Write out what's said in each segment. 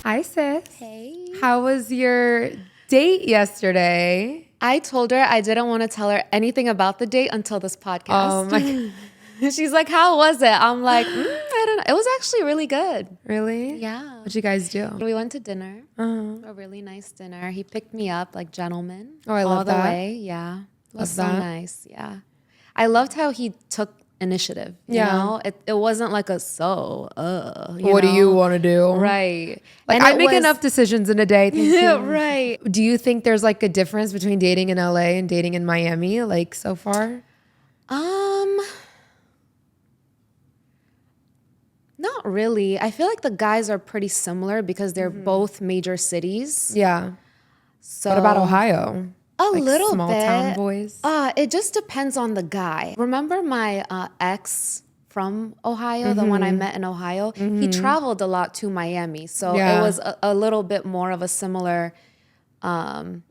Hi, sis. Hey. How was your date yesterday? I told her I didn't want to tell her anything about the date until this podcast. Oh my She's like, how was it? I'm like, I don't know. It was actually really good. Really? Yeah. What'd you guys do? We went to dinner, Uh-huh. a really nice dinner. He picked me up like gentleman. Oh, I all love the that. way. Yeah. It was so Love that. nice. Yeah. I loved how he took initiative. You know? It wasn't like a What do you want to do? Right. Like, And I it make was- enough decisions in a day. Thank you. Right. Do you think there's like a difference between dating in LA and dating in Miami, like so far? Not really. I feel like the guys are pretty similar because they're both major cities. Yeah. So What about Ohio? A Like little small bit. town boys? It just depends on the guy. Remember my ex from Ohio, the one I met in Ohio? He traveled a lot to Miami. So Yeah. it was a little bit more of a similar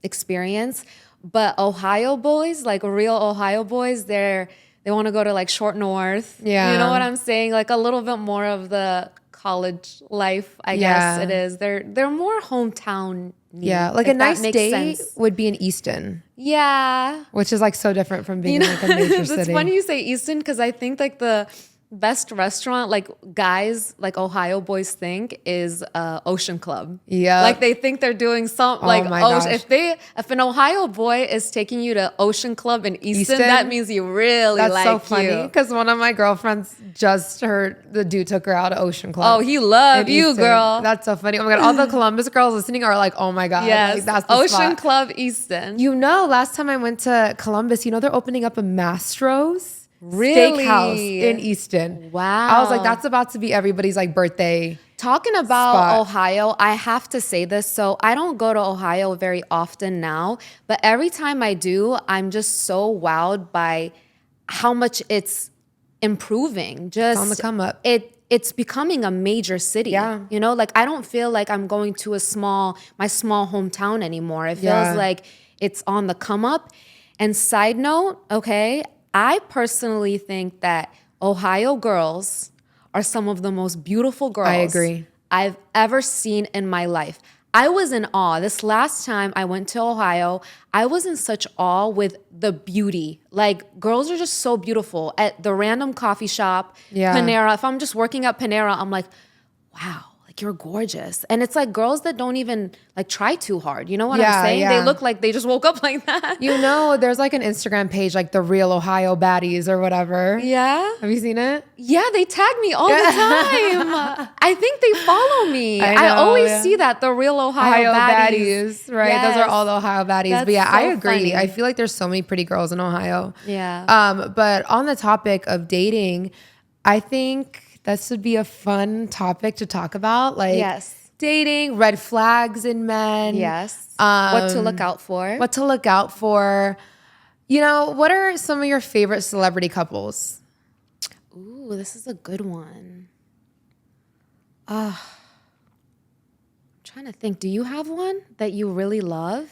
experience. But Ohio boys, like real Ohio boys, they want to go to like Short North. Yeah. You know what I'm saying? Like a little bit more of the college life, I guess it is. They're more hometown. Yeah, like a nice date would be in Easton, Yeah. which is like so different from being in like a major It's city. funny you say Easton because I think like the best restaurant like guys like Ohio boys think is Ocean Club. Yeah. Like they think they're doing some like my gosh. if an Ohio boy is taking you to Ocean Club in Easton, Easton? that means he really That's like so funny you. because one of my girlfriends just heard the dude took her out to Ocean Club. Oh, he loved in you, Easton. girl. That's so funny. Oh my god, all the Columbus girls listening are like, oh my god, Yes. like, that's the Ocean spot. Club Easton. You know, last time I went to Columbus, you know they're opening up a Mastro's Really? steakhouse in Easton. Wow. I was like, that's about to be everybody's like birthday. Talking about spot. Ohio, I have to say this. So I don't go to Ohio very often now, but every time I do, I'm just so wowed by how much it's improving. Just on the come up. It's becoming a major city. Yeah. You know, like I don't feel like I'm going to my small hometown anymore. It feels Yeah. like it's on the come up. And side note, okay, I personally think that Ohio girls are some of the most beautiful girls I agree. I've ever seen in my life. I was in awe. This last time I went to Ohio, I was in such awe with the beauty. Like, girls are just so beautiful. At the random coffee shop, Yeah. Panera, if I'm just working at Panera, I'm like, wow, like you're gorgeous. And it's like girls that don't even like try too hard. You know what Yeah, I'm saying? yeah. They look like they just woke up like that. You know, there's like an Instagram page, like the real Ohio baddies or whatever. Yeah. Have you seen it? Yeah, they tag me all the time. I think they follow me. I I know, always yeah. see that, the real Ohio baddies. right? Those are Yes. all the Ohio baddies. That's But yeah, I so agree. funny. I feel like there's so many pretty girls in Ohio. Yeah. But on the topic of dating, I think this would be a fun topic to talk about. Like Yes. dating, red flags in men. Yes. What to look out for. What to look out for. You know, what are some of your favorite celebrity couples? Ooh, this is a good one. I'm trying to think. Do you have one that you really love?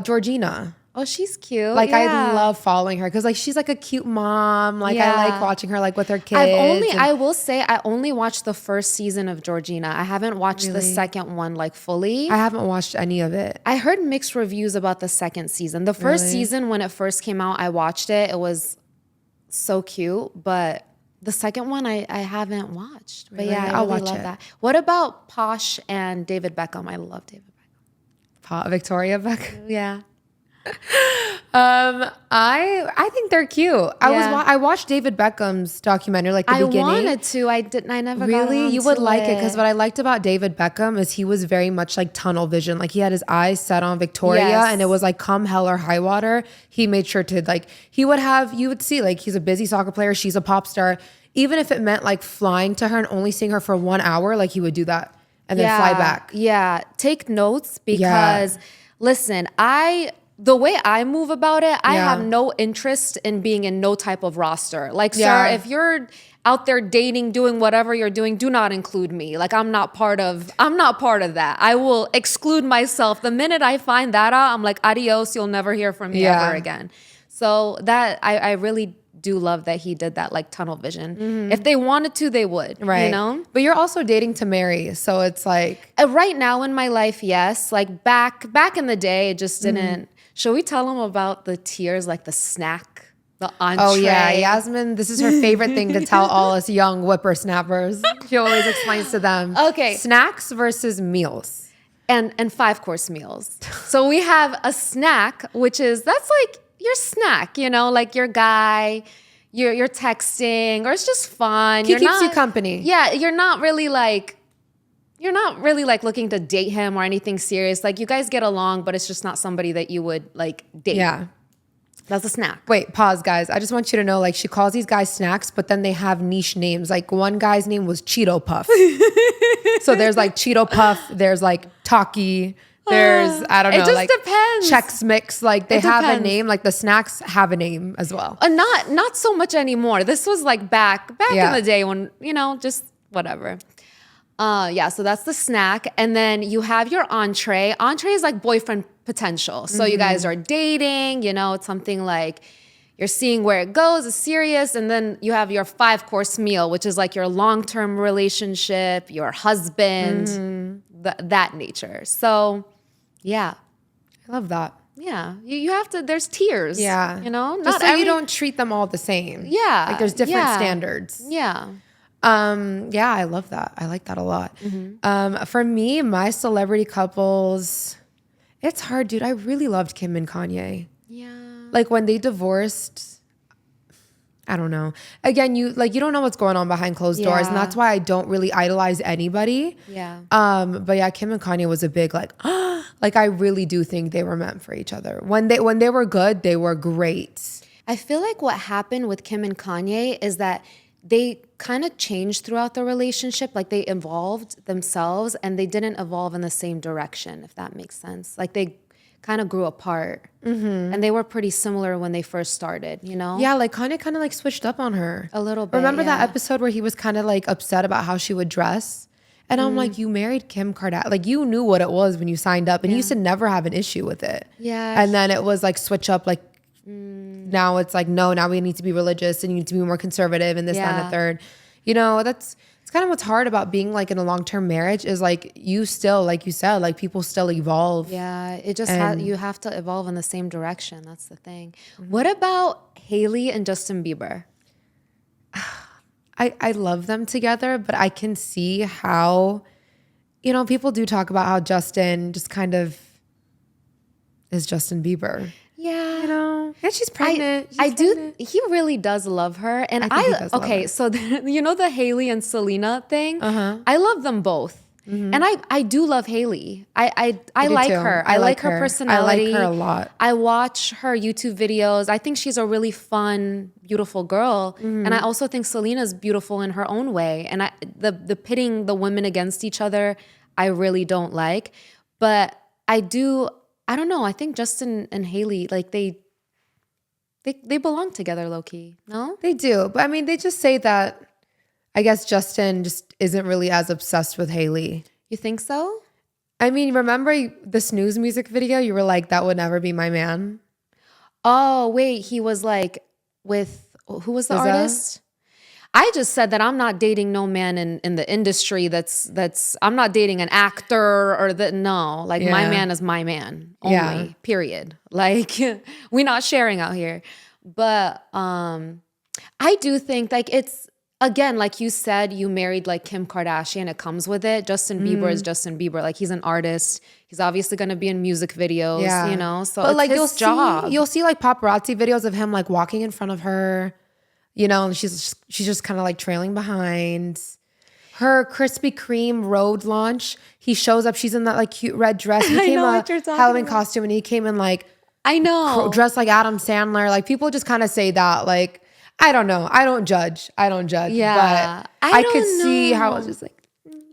Georgina. Oh, she's cute. Like yeah. I love following her because like she's like a cute mom. Like I Yeah. like watching her like with her kids. I will say I only watched the first season of Georgina. I haven't watched the Really? second one like fully. I haven't watched any of it. I heard mixed reviews about the second season. The first Really? season, when it first came out, I watched it. It was so cute, but the second one I haven't watched. But Really? yeah, I I'll really watch love it. that. What about Posh and David Beckham? I love David Beckham. Victoria Beck. Yeah. I think they're cute. Yeah. I watched David Beckham's documentary like the I beginning. wanted to. I didn't. I never got Really? around You would to like it because it. what I liked about David Beckham is he was very much like tunnel vision. Like he had his eyes set on Victoria Yes. and it was like come hell or high water. He made sure to like, you would see like he's a busy soccer player. She's a pop star. Even if it meant like flying to her and only seeing her for 1 hour, like he would do that and then fly back. Yeah. Take notes because listen, the way I move about it, I Yeah. have no interest in being in no type of roster. Like, Yeah. sir, if you're out there dating, doing whatever you're doing, do not include me. Like, I'm not part of that. I will exclude myself. The minute I find that out, I'm like, adios, you'll never hear from me Yeah. ever again. So that I really do love that he did that like tunnel vision. If they wanted to, they would, Right. you know? But you're also dating to marry. So it's like, Right now in my life, yes. Like back in the day, it just didn't. Should we tell them about the tears, like the snack, the entree? oh yeah, Yasmin, this is her favorite thing to tell all us young whippersnappers. She always explains to them. Okay. Snacks versus meals. And 5-course meals. So we have a snack, which is, that's like your snack, you know, like your guy, you're texting, or it's just fun. He keeps you company. Yeah, you're not really like looking to date him or anything serious. Like you guys get along, but it's just not somebody that you would like date. Yeah. That's a snack. Wait, pause, guys. I just want you to know, like, she calls these guys snacks, but then they have niche names. Like, one guy's name was Cheeto Puff. So there's like Cheeto Puff. There's like Taki. There's, I don't know. It just like, depends. Chex Mix. Like, they It have a depends. name. Like, the snacks have a name as well. Not so much anymore. This was like back Yeah. in the day when, you know, just whatever. Yeah, so that's the snack. And then you have your entree. Entree is like boyfriend potential. So you guys are dating, you know, it's something like you're seeing where it goes, it's serious. And then you have your 5-course meal, which is like your long-term relationship, your husband, that nature. So yeah. I love that. Yeah. You have to, there's tiers. Yeah. You know? Just so you don't treat them all the same. Yeah. Like, there's different Yeah. standards. Yeah. Yeah, I love that. I like that a lot. For me, my celebrity couples, it's hard, dude. I really loved Kim and Kanye. Yeah. Like, when they divorced, I don't know. Again, you don't know what's going on behind closed doors, and Yeah. that's why I don't really idolize anybody. Yeah. But yeah, Kim and Kanye was a big like, like, I really do think they were meant for each other. When they were good, they were great. I feel like what happened with Kim and Kanye is that they kind of changed throughout the relationship. Like they evolved themselves and they didn't evolve in the same direction, if that makes sense. Like they kind of grew apart and they were pretty similar when they first started, you know? Yeah, like Kanye kind of like switched up on her. A little bit. Remember that yeah. episode where he was kind of like upset about how she would dress? And I'm like, you married Kim Kardashian. Like, you knew what it was when you signed up, and you used to never have an issue with it. Yeah. And then it was like switch up, like, now it's like, no, now we need to be religious and you need to be more conservative and this, that, and Yeah. the third. You know, it's kind of what's hard about being like in a long-term marriage is like, you still, like you said, like people still evolve. Yeah, it just you have to evolve in the same direction. That's the thing. Mm-hmm. What about Hailey and Justin Bieber? I love them together, but I can see how, you know, people do talk about how Justin just kind of is Justin Bieber. Yeah. You know, and she's pregnant. I do. He really does love her, and I think he does love okay. her. So you know the Hailey and Selena thing. I love them both, and I do love Hailey. I do like too. her. I I like like her her. personality. I like her a lot. I watch her YouTube videos. I think she's a really fun, beautiful girl, and I also think Selena's beautiful in her own way. And the pitting the women against each other, I really don't like, but I do. I don't know. I think Justin and Hailey, like they belong together, low key. No, They do. But I mean, they just say that, I guess Justin just isn't really as obsessed with Hailey. you think so? I mean, remember the Snooze music video? You were like, that would never be my man. Oh wait, he was like with who was the SZA? artist? I just said that I'm not dating no man in the industry. That's I'm not dating an actor or no. Like my Yeah. man is my man only. Yeah. Period. Like we're not sharing out here. But I do think like it's again like you said, you married like Kim Kardashian. It comes with it. Justin Bieber is Justin Bieber. Like he's an artist. He's obviously going to be in music videos. Yeah. You know. So But it's like his job. you'll see like paparazzi videos of him like walking in front of her, you know, and she's just kind of like trailing behind. Her Krispy Kreme road launch, he shows up. She's in that like cute red dress. He I came know a what you're talking Halloween about. costume, and he came in like I know. dressed like Adam Sandler. Like people just kind of say that. Like I don't know. I don't judge. Yeah. But I I could don't see how know. it was just like.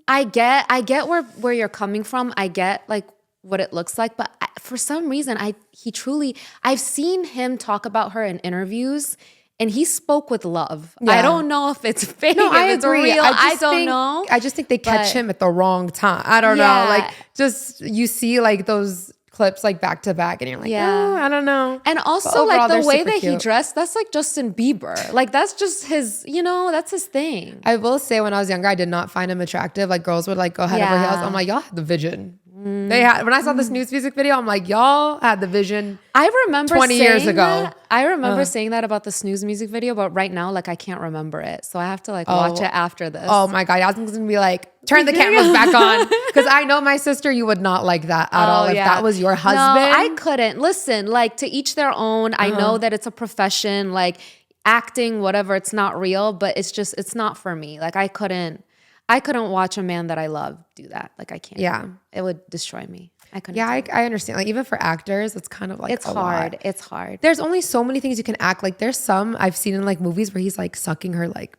I get where you're coming from. I get like what it looks like, but for some reason, I've seen him talk about her in interviews, and he spoke with love. I Yeah. don't know if it's fake, No, if I it's agree. real. I don't think, know. I just think they catch But- him at the wrong time. I don't know. Yeah. Like just you see like those clips like back to back, and you're like, Yeah. oh, I don't know. And also But overall, like the they're way super that he cute. dressed, that's like Justin Bieber. Like that's just his, that's his thing. I will say when I was younger, I did not find him attractive. Like girls would like go head over Yeah. heels. I'm like, y'all had the vision. They had, when I saw this news music video, I'm like, y'all had the vision. I remember 20 years saying ago. that. I remember saying that about the Snooze music video, but right now, like I can't remember it. So I have to like watch it after this. Oh my God. Yasmin's gonna be like, turn the cameras back on. Because I know my sister, you would not like that at all if that was your husband. No, I couldn't. Listen, like to each their own. I know that it's a profession, like acting, whatever, it's not real, but it's not for me. Like I couldn't watch a man that I love do that. Like I can't. Yeah. It would destroy me. I couldn't. Yeah, I understand. Like even for actors, it's kind of like It's a hard. lot. It's hard. There's only so many things you can act. Like there's some I've seen in like movies where he's like sucking her like,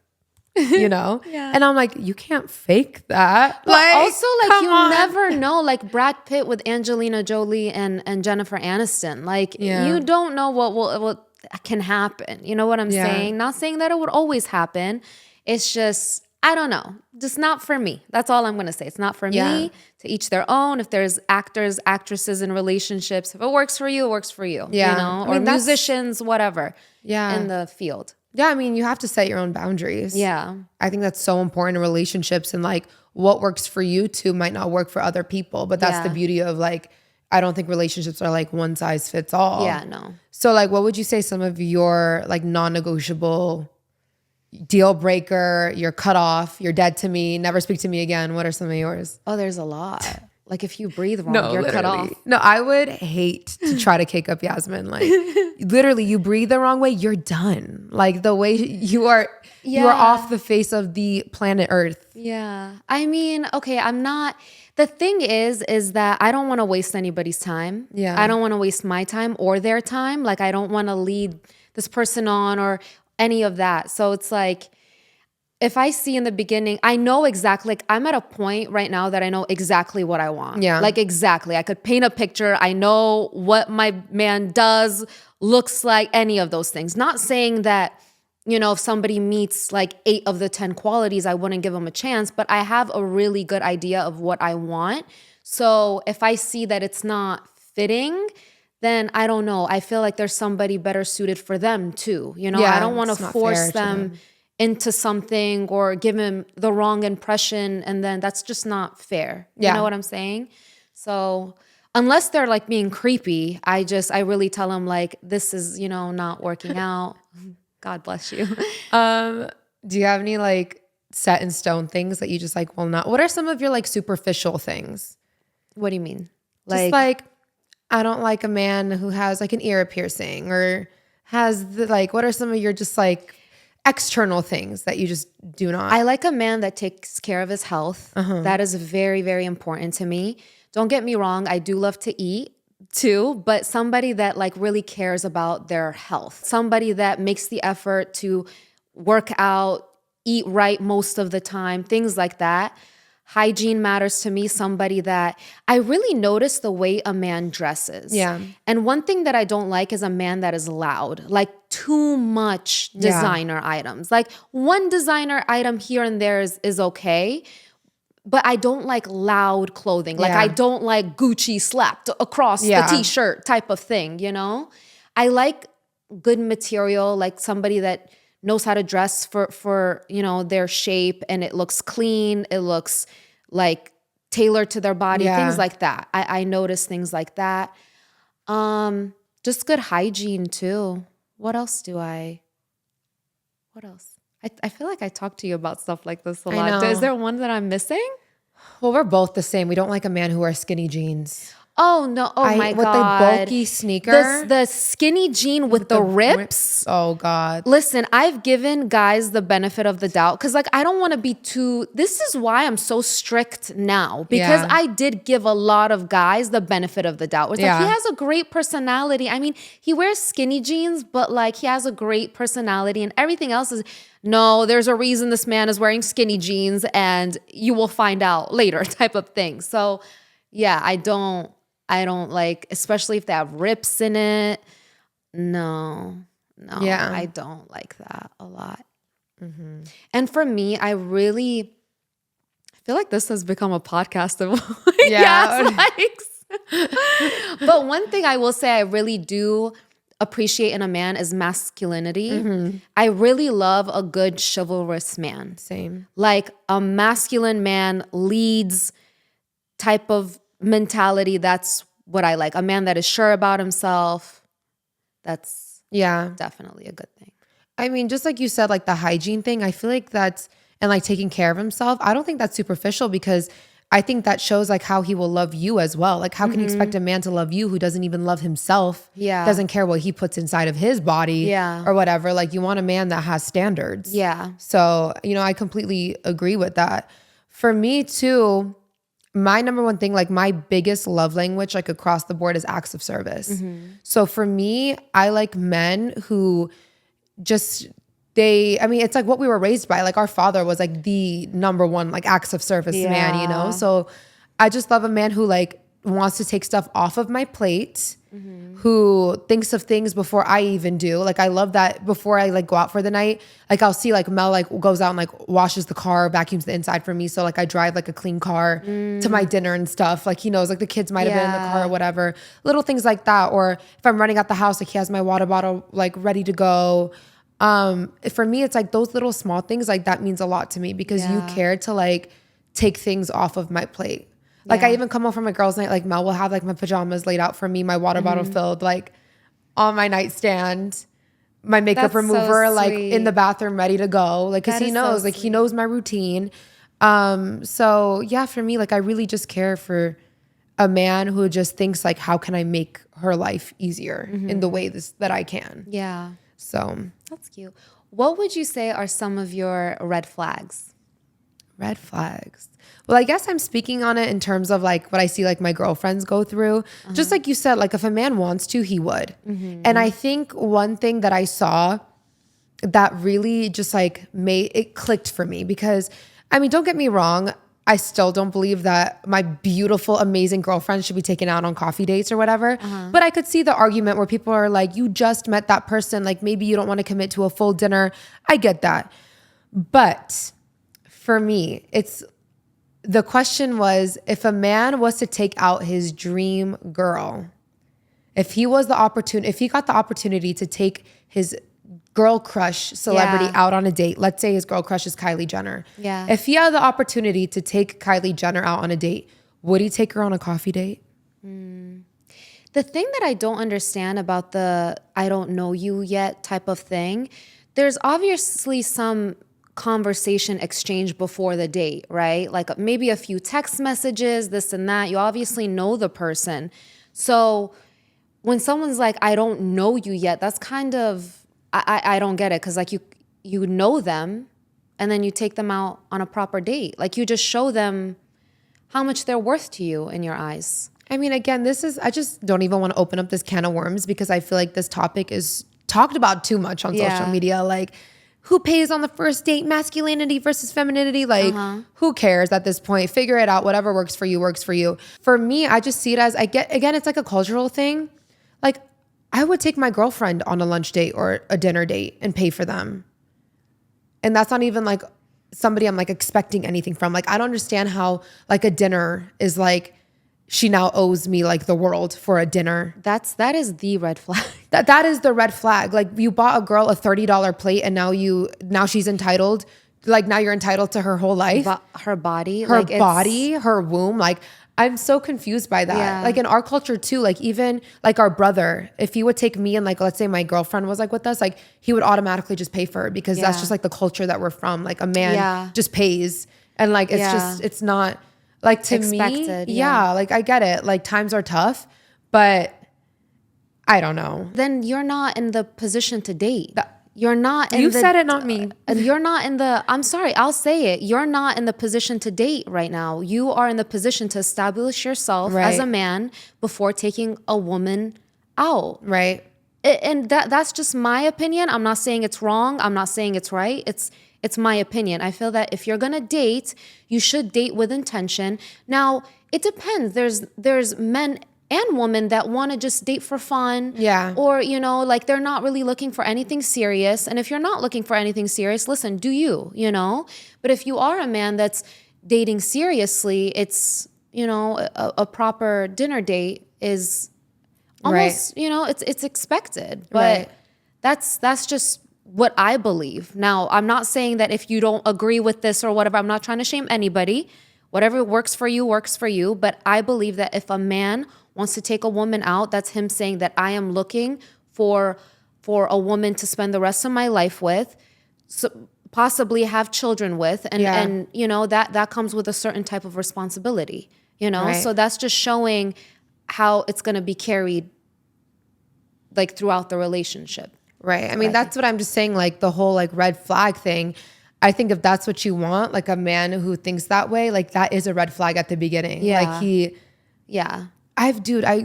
Yeah. And I'm like, you can't fake that. But also, like, come you on. never know. Like Brad Pitt with Angelina Jolie and Jennifer Aniston. Like, you don't know what can happen. You know what I'm saying? Not saying that it would always happen. It's just, I don't know. Just not for me. That's all I'm going to say. It's not for me. To each their own. If there's actors, actresses in relationships, if it works for you, it works for you. Yeah. You know? I mean, or musicians, whatever. Yeah. In the field. Yeah, I mean, you have to set your own boundaries. Yeah. I think that's so important in relationships, and like what works for you too might not work for other people. But that's the beauty of like, I don't think relationships are like one size fits all. Yeah, no. So like, what would you say some of your like non-negotiable deal breaker, you're cut off, you're dead to me, never speak to me again? What are some of yours? Oh, there's a lot. Like if you breathe wrong, you're cut off. No, I would hate to try to kick up Yasmin. Like literally, you breathe the wrong way, you're done. Like the way you are off the face of the planet Earth. Yeah. I mean, okay, the thing is that I don't want to waste anybody's time. Yeah. I don't want to waste my time or their time. Like I don't want to lead this person on or any of that. So it's like, if I see in the beginning, I know exactly, like I'm at a point right now that I know exactly what I want. Yeah. Like exactly. I could paint a picture. I know what my man does, looks like, any of those things. Not saying that, if somebody meets like 8 of the 10 qualities, I wouldn't give them a chance, but I have a really good idea of what I want. So if I see that it's not fitting, then I don't know. I feel like there's somebody better suited for them too. I don't want to force them into something or give him the wrong impression, and then that's just not fair. You know what I'm saying? So unless they're like being creepy, I really tell them like, this is, not working out. God bless you. Do you have any like set in stone things that you just like will not? What are some of your like superficial things? What do you mean? Just like, I don't like a man who has like an ear piercing or has what are some of your just like external things that you just do not? I like a man that takes care of his health. That is very, very important to me. Don't get me wrong. I do love to eat too, but somebody that like really cares about their health. Somebody that makes the effort to work out, eat right most of the time, things like that. Hygiene matters to me. Somebody that I really notice the way a man dresses. Yeah. And one thing that I don't like is a man that is loud, like too much designer items. Like one designer item here and there is okay, but I don't like loud clothing. Like I don't like Gucci slapped across the t-shirt type of thing, I like good material, like somebody that knows how to dress for their shape, and it looks clean, it looks like tailored to their body, things like that. I notice things like that. Just good hygiene too. What else? I feel like I talk to you about stuff like this a lot. Is there one that I'm missing? Well, we're both the same. We don't like a man who wears skinny jeans. Oh no! Oh my god! With the bulky sneaker, the skinny jean with the rips. Oh god! Listen, I've given guys the benefit of the doubt because, like, I don't want to be too. This is why I'm so strict now, because I did give a lot of guys the benefit of the doubt. It's like he has a great personality. I mean, he wears skinny jeans, but like he has a great personality, and everything else is. No, there's a reason this man is wearing skinny jeans, and you will find out later, type of thing. So, yeah, I don't like, especially if they have rips in it. No, I don't like that a lot. Mm-hmm. And for me, I feel like this has become a podcast of Yas likes. But one thing I will say I really do appreciate in a man is masculinity. I really love a good chivalrous man. Same. Like a masculine man leads type of mentality. That's what I like. A man that is sure about himself. That's definitely a good thing. I mean, just like you said, like the hygiene thing, I feel like that's, and like taking care of himself, I don't think that's superficial because I think that shows like how he will love you as well. Like how can you expect a man to love you who doesn't even love himself? Yeah. Doesn't care what he puts inside of his body or whatever. Like you want a man that has standards. Yeah. So, I completely agree with that. For me too, my number one thing, like my biggest love language, like across the board is acts of service. So for me, I like men who just it's like what we were raised by. Like our father was like the number one like acts of service man, So I just love a man who like wants to take stuff off of my plate, who thinks of things before I even do. Like I love that before I like go out for the night, like I'll see like Mel like goes out and like washes the car, vacuums the inside for me. So like I drive like a clean car to my dinner and stuff. Like he knows like the kids might have been in the car or whatever. Little things like that. Or if I'm running out the house, like he has my water bottle like ready to go. For me, it's like those little small things like that means a lot to me because you care to like take things off of my plate. Like I even come home from a girls' night, like Mel will have like my pajamas laid out for me, my water bottle filled like on my nightstand, my makeup remover like in the bathroom ready to go. Like cause he knows, like he knows my routine. So yeah, for me, like I really just care for a man who just thinks like, how can I make her life easier in the way that I can? Yeah. So that's cute. What would you say are some of your red flags? Red flags. Well, I guess I'm speaking on it in terms of like what I see like my girlfriends go through. Just like you said, like if a man wants to, he would. And I think one thing that I saw that really just like made it clicked for me because I mean, don't get me wrong. I still don't believe that my beautiful, amazing girlfriend should be taken out on coffee dates or whatever. But I could see the argument where people are like, you just met that person. Like maybe you don't want to commit to a full dinner. I get that. But for me, the question was, if a man was to take out his dream girl, if he got the opportunity to take his girl crush celebrity out on a date, let's say his girl crush is Kylie Jenner. Yeah. If he had the opportunity to take Kylie Jenner out on a date, would he take her on a coffee date? The thing that I don't understand about the I don't know you yet type of thing, there's obviously some conversation exchange before the date, right? Like maybe a few text messages, this and that. You obviously know the person. So when someone's like, I don't know you yet, that's kind of, I don't get it. Cause like you know them and then you take them out on a proper date. Like you just show them how much they're worth to you in your eyes. I mean, again, I just don't even want to open up this can of worms because I feel like this topic is talked about too much on social media. Like, who pays on the first date? Masculinity versus femininity? Like, who cares at this point? Figure it out. Whatever works for you, works for you. For me, I just see it as, again, it's like a cultural thing. Like, I would take my girlfriend on a lunch date or a dinner date and pay for them. And that's not even like somebody I'm like expecting anything from. Like, I don't understand how like a dinner is like, she now owes me like the world for a dinner. That is the red flag. That is the red flag. Like you bought a girl a $30 plate and now she's entitled. Like now you're entitled to her whole life. Her body. Her womb. Like I'm so confused by that. Yeah. Like in our culture too, like even like our brother, if he would take me and like, let's say my girlfriend was like with us, like he would automatically just pay for her because that's just like the culture that we're from. Like a man just pays and like, it's not like to expected, me. Yeah. Like I get it. Like times are tough, but I don't know. Then you're not in the position to date. You're not in You said it, not me. You're not in the, I'm sorry, I'll say it. You're not in the position to date right now. You are in the position to establish yourself as a man before taking a woman out. Right. And that's just my opinion. I'm not saying it's wrong. I'm not saying it's right. It's my opinion. I feel that if you're going to date, you should date with intention. Now, it depends. There's men and women that want to just date for fun. Yeah. Or, like they're not really looking for anything serious. And if you're not looking for anything serious, listen, do you? But if you are a man that's dating seriously, it's you know, a proper dinner date is almost, you know, it's expected. But that's just what I believe. Now, I'm not saying that if you don't agree with this or whatever, I'm not trying to shame anybody. Whatever works for you, works for you. But I believe that if a man wants to take a woman out, that's him saying that I am looking for a woman to spend the rest of my life with, so possibly have children with. And you know, that comes with a certain type of responsibility, you know? So that's just showing how it's going to be carried like throughout the relationship. Right. I mean, that's what I'm just saying, like the whole like red flag thing. I think if that's what you want, like a man who thinks that way, like that is a red flag at the beginning. Like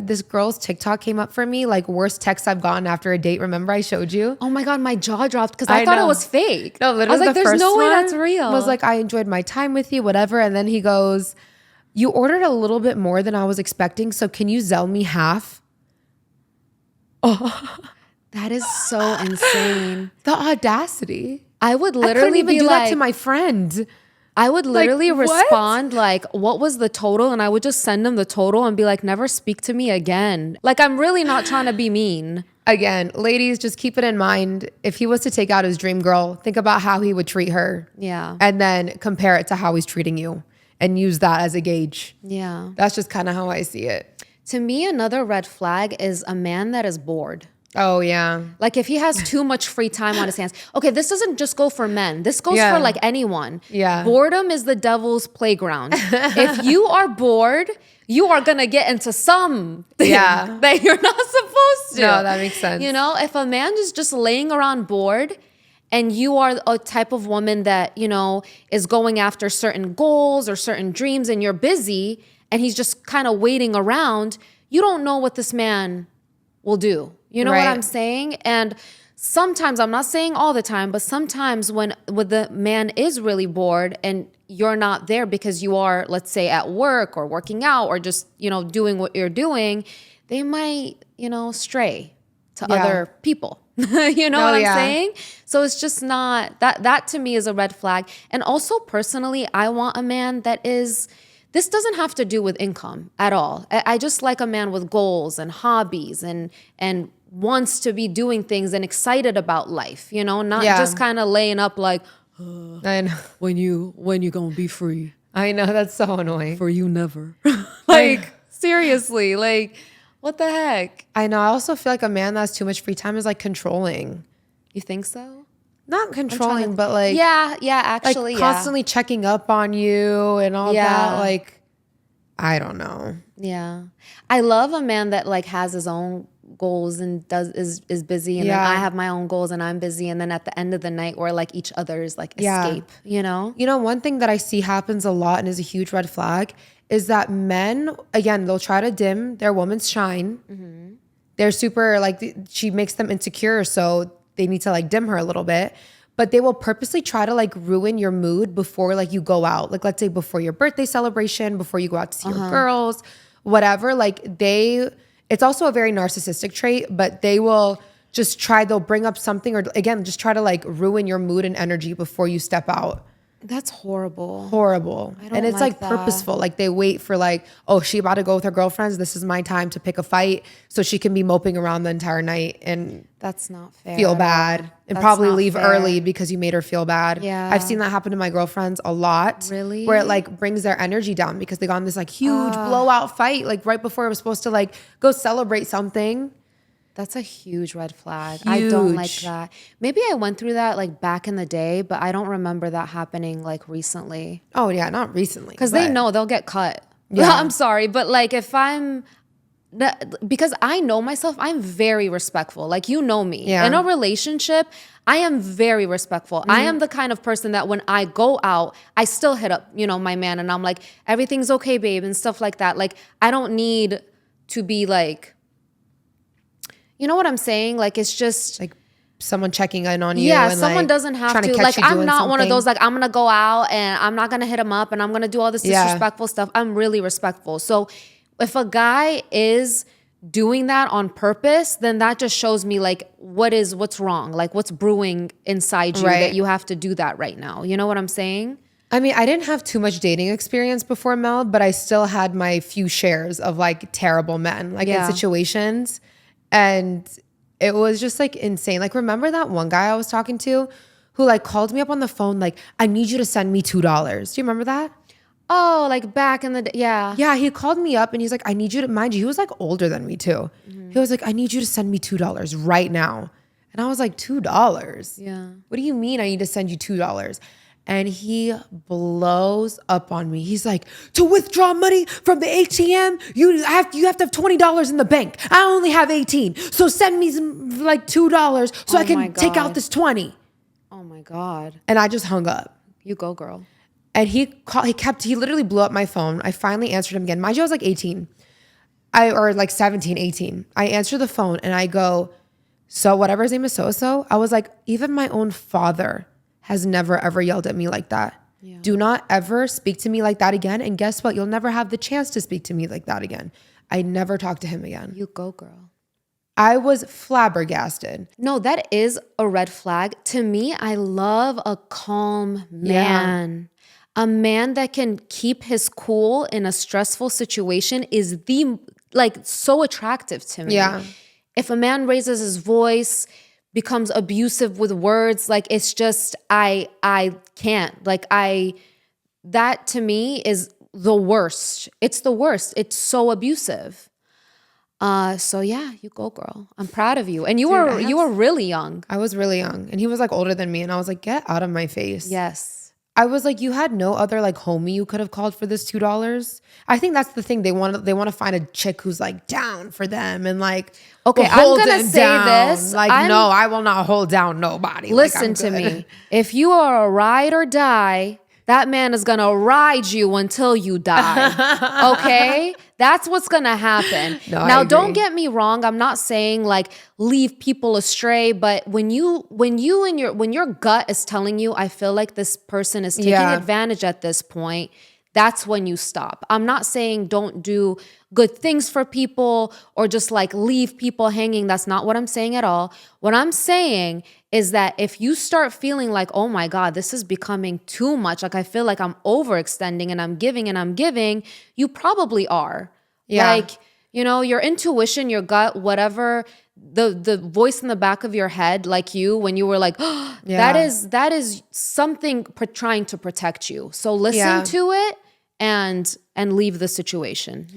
this girl's TikTok came up for me, like worst text I've gotten after a date. Remember I showed you? Oh my God, my jaw dropped because I thought it was fake. No, literally I was like, there's no way that's real. Was like, I enjoyed my time with you, whatever. And then he goes, you ordered a little bit more than I was expecting, so can you Zelle me half? Oh. That is so insane. The audacity. I would literally I couldn't even do like, that to my friend. I would literally respond like, what was the total? And I would just send him the total and be like, never speak to me again. Like, I'm really not trying to be mean. Again, ladies, just keep it in mind. If he was to take out his dream girl, think about how he would treat her. Yeah. And then compare it to how he's treating you and use that as a gauge. Yeah. That's just kind of how I see it. To me, another red flag is a man that is bored. Oh, yeah. Like if he has too much free time on his hands. Okay, this doesn't just go for men. This goes for like anyone. Yeah. Boredom is the devil's playground. If you are bored, you are going to get into something that you're not supposed to. No, that makes sense. You know, if a man is just laying around bored and you are a type of woman that, you know, is going after certain goals or certain dreams and you're busy and he's just kind of waiting around, you don't know what this man will do. You know what I'm saying? And sometimes, I'm not saying all the time, but sometimes when the man is really bored and you're not there because you are, let's say, at work or working out or just, you know, doing what you're doing, they might, you know, stray to other people. You know what I'm saying? So it's just not, that to me is a red flag. And also personally, I want a man that is, this doesn't have to do with income at all. I just like a man with goals and hobbies and wants to be doing things and excited about life, you know, not just kind of laying up like, I know. when you gonna be free? I know, that's so annoying. For you never. Like, seriously, like, what the heck? I know. I also feel like a man that has too much free time is like controlling. You think so? Not controlling, but like actually, like constantly checking up on you and all that. Like, I don't know. Yeah, I love a man that like has his own goals and is busy, and then I have my own goals and I'm busy, and then at the end of the night we're like each other's like escape. You know, one thing that I see happens a lot and is a huge red flag is that men, again, they'll try to dim their woman's shine. Mm-hmm. They're super like, she makes them insecure, so they need to like dim her a little bit, but they will purposely try to like ruin your mood before like you go out. Like, let's say before your birthday celebration, before you go out to see your girls, whatever. Like it's also a very narcissistic trait, but they will just they'll bring up something or again, just try to like ruin your mood and energy before you step out. That's horrible. Horrible. I don't and it's like purposeful. Like they wait for like, oh, she about to go with her girlfriends. This is my time to pick a fight so she can be moping around the entire night and that's not fair. Feel bad and probably leave early because you made her feel bad. Yeah. I've seen that happen to my girlfriends a lot. Really? Where it like brings their energy down because they got in this like huge blowout fight like right before it was supposed to like go celebrate something. That's a huge red flag. Huge. I don't like that. Maybe I went through that like back in the day, but I don't remember that happening like recently. Oh yeah, not recently. Because they know they'll get cut. Yeah. I'm sorry, but like if because I know myself, I'm very respectful. Like you know me. Yeah. In a relationship, I am very respectful. Mm-hmm. I am the kind of person that when I go out, I still hit up, my man and I'm like, everything's okay, babe, and stuff like that. Like I don't need to be like, you know what I'm saying? Like, it's just like someone checking in on you. Yeah, and someone like, doesn't have to. Like, I'm not one of those, like, I'm going to go out and I'm not going to hit him up and I'm going to do all this disrespectful stuff. I'm really respectful. So if a guy is doing that on purpose, then that just shows me like what's wrong? Like what's brewing inside you that you have to do that right now. You know what I'm saying? I mean, I didn't have too much dating experience before Mel, but I still had my few shares of like terrible men, like in situations. And it was just like insane. Like, remember that one guy I was talking to who like called me up on the phone, like, I need you to send me $2. Do you remember that? Oh, like back in the day. Yeah. Yeah, he called me up and he's like, I need you to, mind you, he was like older than me too. He was like, I need you to send me $2 right now. And I was like, $2? Yeah. What do you mean I need to send you $2? And he blows up on me. He's like, to withdraw money from the ATM, you have to have $20 in the bank. I only have 18. So send me some, like $2 so I can take out this 20. Oh my God. And I just hung up. You go, girl. And he literally blew up my phone. I finally answered him again. Mind you, I was like 18. Or like 17, 18. I answer the phone and I go, so whatever his name is, so. I was like, even my own father has never ever yelled at me like that. Yeah. Do not ever speak to me like that again. And guess what? You'll never have the chance to speak to me like that again. I never talked to him again. You go, girl. I was flabbergasted. No, that is a red flag. To me, I love a calm man. Yeah. A man that can keep his cool in a stressful situation is so attractive to me. Yeah. If a man raises his voice, becomes abusive with words, like it's just, I can't. Like that to me is the worst. It's the worst. It's so abusive. So yeah, you go, girl. I'm proud of you. And you were really young. I was really young. And he was like older than me. And I was like, get out of my face. Yes. I was like, you had no other like homie you could have called for this $2. I think that's the thing. They want to find a chick who's like down for them and like, okay, I'm gonna say this. Like, no, I will not hold down nobody. Listen to me. If you are a ride or die, that man is gonna ride you until you die. Okay? That's what's gonna happen. No, now, don't get me wrong. I'm not saying like leave people astray, but when your gut is telling you, I feel like this person is taking advantage at this point, that's when you stop. I'm not saying don't do good things for people or just like leave people hanging. That's not what I'm saying at all. What I'm saying is that if you start feeling like, oh my God, this is becoming too much, like I feel like I'm overextending and I'm giving, you probably are. Yeah. Like, your intuition, your gut, whatever, the voice in the back of your head, like when you were like, oh, that is something trying to protect you. So listen to it. And leave the situation,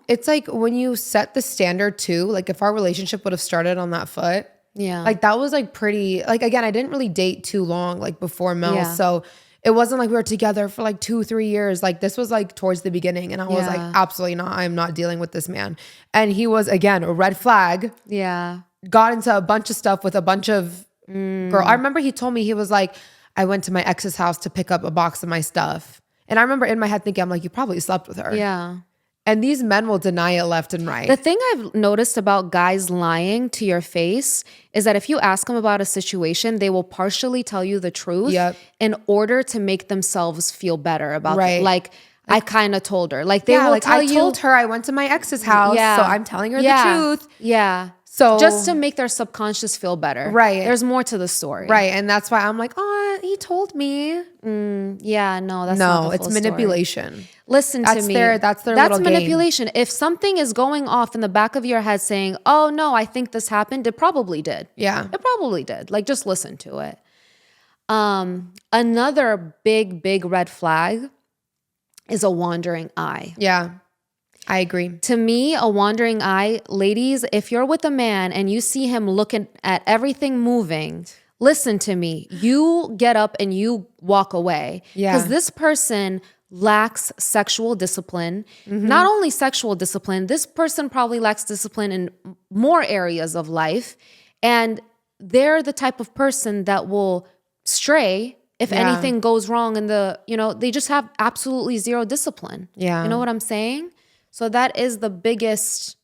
It's like when you set the standard too, like if our relationship would have started on that foot, like that was like pretty, like again, I didn't really date too long, like before Mel. So it wasn't like we were together for like 2-3 years. Like this was like towards the beginning. And I was like, absolutely not. I'm not dealing with this man. And he was, again, a red flag. Yeah. Got into a bunch of stuff with a bunch of girl. I remember he told me, he was like, I went to my ex's house to pick up a box of my stuff. And I remember in my head thinking, I'm like, you probably slept with her. Yeah. And these men will deny it left and right. The thing I've noticed about guys lying to your face is that if you ask them about a situation, they will partially tell you the truth in order to make themselves feel better about it. Like, I kind of told her. Like, they will tell you. I told her I went to my ex's house, so I'm telling her the truth. Yeah. So just to make their subconscious feel better. Right. There's more to the story. Right. And that's why I'm like, oh, he told me. Yeah, no, that's not the full it's manipulation. Story. Listen to me. That's little manipulation. game. If something is going off in the back of your head saying, oh no, I think this happened, it probably did. Yeah. It probably did. Like, just listen to it. Another big red flag is a wandering eye. Yeah. I agree. To me, a wandering eye, ladies, if you're with a man and you see him looking at everything moving, listen to me. You get up and you walk away. Yeah. Because this person lacks sexual discipline. Mm-hmm. Not only sexual discipline, this person probably lacks discipline in more areas of life. And they're the type of person that will stray if anything goes wrong in they just have absolutely zero discipline. Yeah. You know what I'm saying? So that is the biggest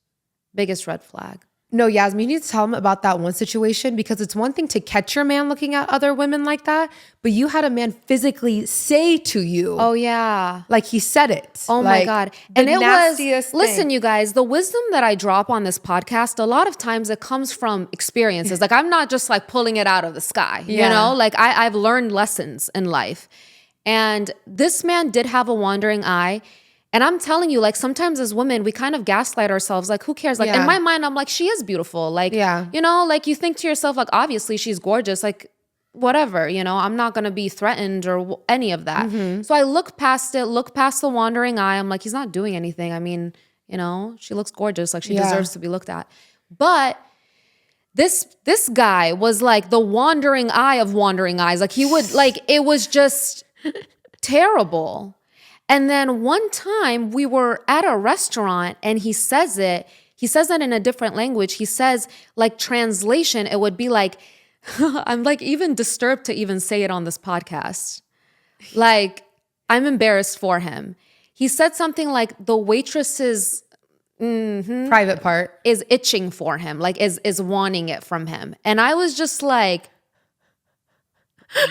red flag. No, Yasmin, you need to tell him about that one situation, because it's one thing to catch your man looking at other women like that, but you had a man physically say to you. Oh, yeah. Like he said it. Oh, my God. And it was, listen, you guys, the wisdom that I drop on this podcast, a lot of times it comes from experiences. Like I'm not just like pulling it out of the sky, Like I've learned lessons in life. And this man did have a wandering eye. And I'm telling you, like, sometimes as women, we kind of gaslight ourselves. Like, who cares? Like, in my mind, I'm like, she is beautiful. Like, you know, like, you think to yourself, like, obviously she's gorgeous. Like, whatever, you know, I'm not going to be threatened or any of that. So I look past it, look past the wandering eye. I'm like, he's not doing anything. I mean, you know, she looks gorgeous. Like, she deserves to be looked at. But this guy was like the wandering eye of wandering eyes. Like, he would, like, it was just terrible. And then one time we were at a restaurant and he says that in a different language. He says, like, translation, it would be like, I'm like even disturbed to even say it on this podcast. Like, I'm embarrassed for him. He said something like the waitress's private part is itching for him, like is wanting it from him. And I was just like,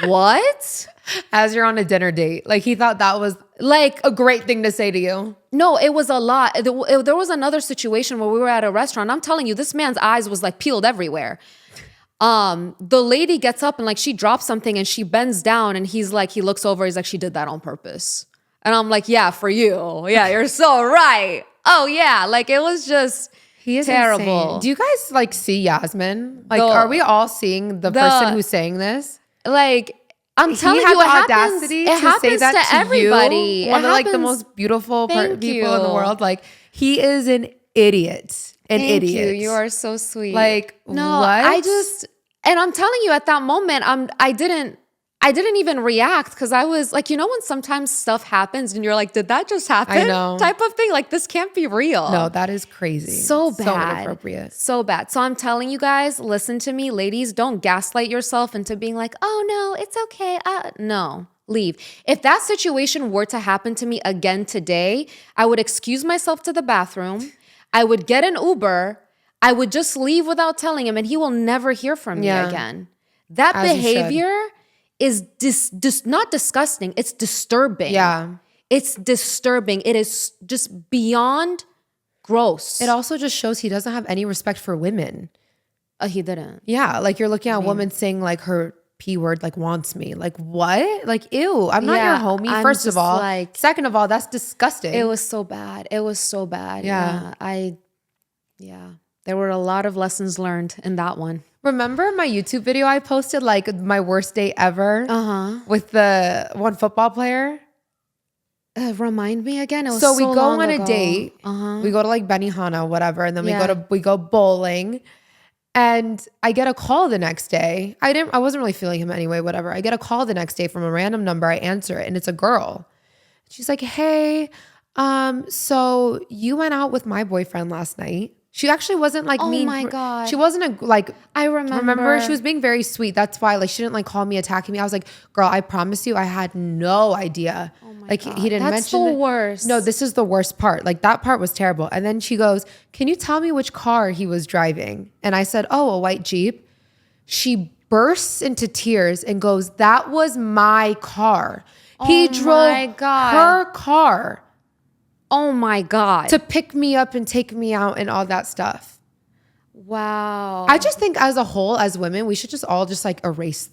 what? As you're on a dinner date. Like, he thought that was like a great thing to say to you. No, it was a lot. There was another situation where we were at a restaurant. I'm telling you, this man's eyes was like peeled everywhere. The lady gets up and like she drops something and she bends down and he's like, he looks over, he's like, she did that on purpose. And I'm like, yeah, for you. Yeah, you're so right. Oh yeah. Like, it was just terrible. Insane. Do you guys like see Yasmin? Like, are we all seeing the person who's saying this? Like, I'm telling you, it happens. It happens to everybody. One of like the most beautiful people in the world. Like, he is an idiot. Thank you. You are so sweet. Like, no, what? And I'm telling you, at that moment, I didn't even react because I was like, you know, when sometimes stuff happens and you're like, did that just happen? I know. Type of thing. Like, this can't be real. No, that is crazy. So bad. So inappropriate. So bad. So I'm telling you guys, listen to me, ladies, don't gaslight yourself into being like, oh no, it's okay. No, leave. If that situation were to happen to me again today, I would excuse myself to the bathroom. I would get an Uber. I would just leave without telling him and he will never hear from me again. That behavior is not disgusting. It's disturbing. Yeah. It's disturbing. It is just beyond gross. It also just shows he doesn't have any respect for women. He didn't. Yeah. Like, you're looking at a woman saying like her P word, like, wants me. Like, what? Like, ew, I'm not your homie, first of all. Like, second of all, that's disgusting. It was so bad. It was so bad. Yeah. There were a lot of lessons learned in that one. Remember my YouTube video I posted, like my worst date ever with the one football player? Remind me again. It was so we go long on ago. a date. We go to like Benihana, whatever, and then we go bowling. And I get a call the next day. I wasn't really feeling him anyway, whatever. I get a call the next day from a random number. I answer it and it's a girl. She's like, hey, so you went out with my boyfriend last night. She actually wasn't like mean. Oh my God. She wasn't I remember. She was being very sweet. That's why like she didn't like call me attacking me. I was like, girl, I promise you I had no idea. Oh my God. He didn't mention That's the worst. No, this is the worst part. Like, that part was terrible. And then she goes, can you tell me which car he was driving? And I said, oh, a white Jeep. She bursts into tears and goes, that was my car. He drove her car. Oh my God. To pick me up and take me out and all that stuff. Wow. I just think as a whole, as women, we should just all just like erase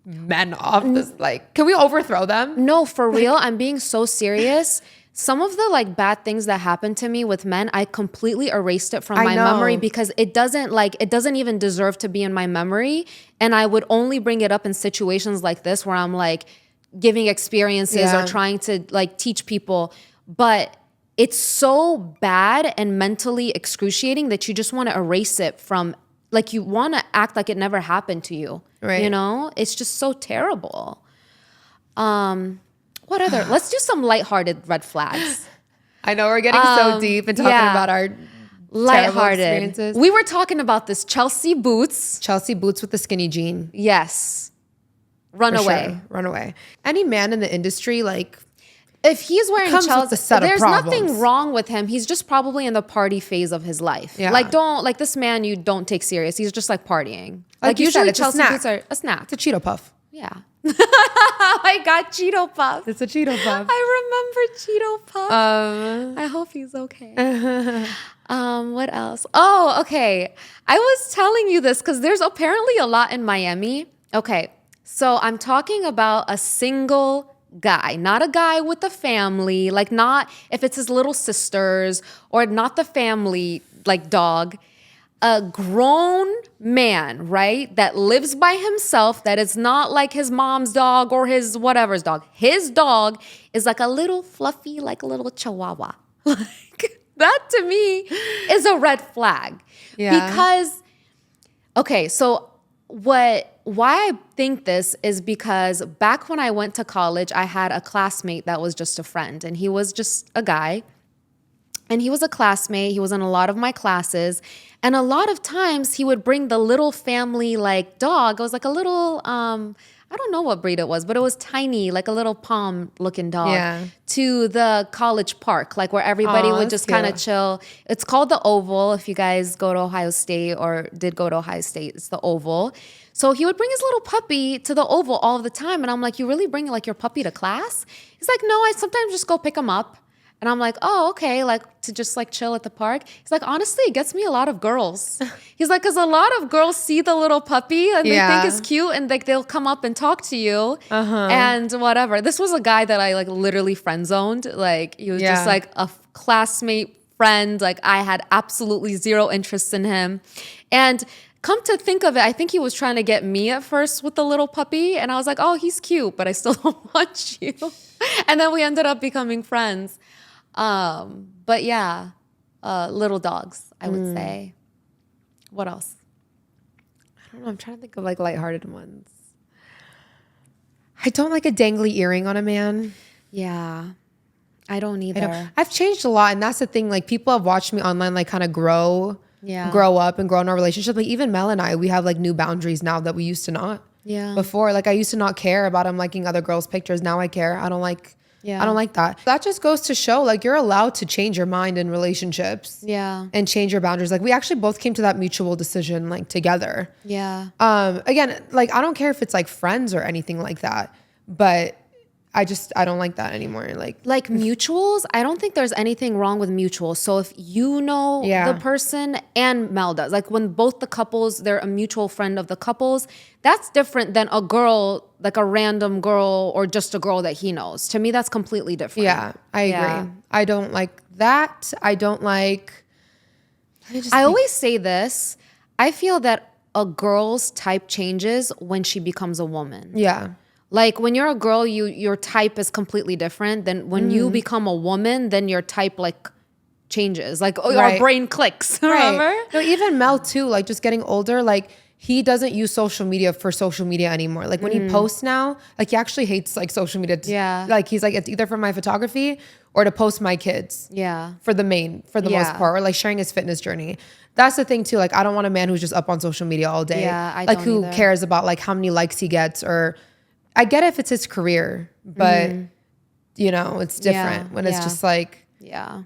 men off this. Like, can we overthrow them? No, for real. I'm being so serious. Some of the like bad things that happened to me with men, I completely erased it from my memory because it doesn't even deserve to be in my memory. And I would only bring it up in situations like this where I'm like giving experiences or trying to like teach people. But it's so bad and mentally excruciating that you just want to erase it from, like, you want to act like it never happened to you. Right. You know? It's just so terrible. What other? Let's do some lighthearted red flags. I know we're getting so deep and talking about our lighthearted experiences. We were talking about this Chelsea boots. Chelsea boots with the skinny jean. Yes. Run away. Sure. Run away. Any man in the industry, like, if he's wearing Chelsea, there's problems. Nothing wrong with him. He's just probably in the party phase of his life. Yeah. Like this man you don't take serious. He's just like partying. Like usually said, Chelsea boots are a snack. It's a Cheeto Puff. Yeah. I got Cheeto Puff. It's a Cheeto Puff. I remember Cheeto Puff. I hope he's okay. What else? Oh, okay. I was telling you this because there's apparently a lot in Miami. Okay. So I'm talking about a single guy, not a guy with a family, like not if it's his little sisters or not the family like dog, a grown man, right? That lives by himself, that is not like his mom's dog or his whatever's dog. His dog is like a little fluffy, like a little chihuahua. Like that to me is a red flag. Yeah. Because, okay, so why I think this is because back when I went to college, I had a classmate that was just a friend, and he was just a guy. And he was a classmate. He was in a lot of my classes. And a lot of times he would bring the little family like dog. It was like a little, I don't know what breed it was, but it was tiny, like a little palm looking dog to the college park, like where everybody would just kind of chill. It's called the Oval. If you guys go to Ohio State or did go to Ohio State, it's the Oval. So he would bring his little puppy to the Oval all of the time. And I'm like, you really bring like your puppy to class? He's like, no, I sometimes just go pick him up. And I'm like, oh, okay, like to just like chill at the park. He's like, honestly, it gets me a lot of girls. He's like, because a lot of girls see the little puppy and they think it's cute and like they'll come up and talk to you and whatever. This was a guy that I like literally friend zoned. Like he was just like a classmate friend. Like I had absolutely zero interest in him. And come to think of it, I think he was trying to get me at first with the little puppy. And I was like, oh, he's cute, but I still don't want you. And then we ended up becoming friends. But yeah, little dogs, I would say. What else? I don't know. I'm trying to think of like lighthearted ones. I don't like a dangly earring on a man. Yeah, I don't either. I've changed a lot. And that's the thing. Like people have watched me online, like kind of grow up and grow in our relationship. Like even Mel and I, we have like new boundaries now that we used to not. Yeah. Before, like I used to not care about him liking other girls' pictures. Now I care. I don't like that. That just goes to show like you're allowed to change your mind in relationships. Yeah. And change your boundaries. Like we actually both came to that mutual decision like together. Yeah. Again, like I don't care if it's like friends or anything like that, but I don't like that anymore. Like mutuals, I don't think there's anything wrong with mutuals. So if you know the person and Mel does, like when both the couples, they're a mutual friend of the couples, that's different than a girl, like a random girl or just a girl that he knows. To me, that's completely different. Yeah, I agree. I don't like that. I always say this. I feel that a girl's type changes when she becomes a woman. Yeah. Like when you're a girl, your type is completely different. Then when you become a woman, then your type like changes. Like our brain clicks. Remember? No, even Mel too. Like just getting older. Like he doesn't use social media for social media anymore. Like when he posts now, like he actually hates like social media. Like he's like it's either for my photography or to post my kids. Yeah. For the most part, or like sharing his fitness journey. That's the thing too. Like I don't want a man who's just up on social media all day. Yeah, I like don't who either. cares about like how many likes he gets or. I get it if it's his career, but you know, it's different when it's just like,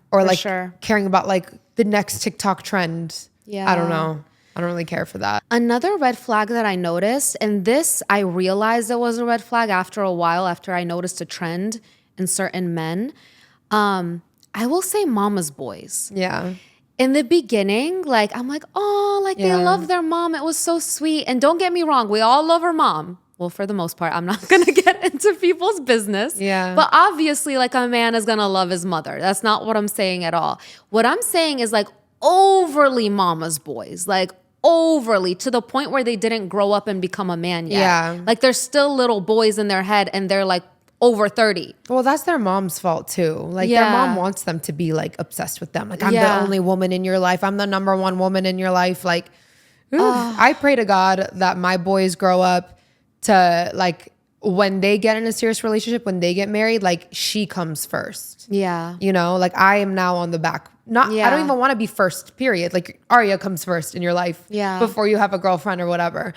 or like caring about like the next TikTok trend. Yeah. I don't know. I don't really care for that. Another red flag that I noticed, and this I realized it was a red flag after a while, after I noticed a trend in certain men. I will say mama's boys. Yeah. In the beginning, like I'm like, oh, like they love their mom. It was so sweet. And don't get me wrong, we all love our mom. Well, for the most part, I'm not going to get into people's business. Yeah. But obviously, like a man is going to love his mother. That's not what I'm saying at all. What I'm saying is like overly mama's boys, like overly to the point where they didn't grow up and become a man yet. Yeah. Like they're still little boys in their head and they're like over 30. Well, that's their mom's fault too. Like their mom wants them to be like obsessed with them. Like I'm the only woman in your life. I'm the number one woman in your life. Like I pray to God that my boys grow up to like when they get in a serious relationship, when they get married, like she comes first. Yeah. You know, like I am now on the back. I don't even want to be first, period. Like Arya comes first in your life before you have a girlfriend or whatever.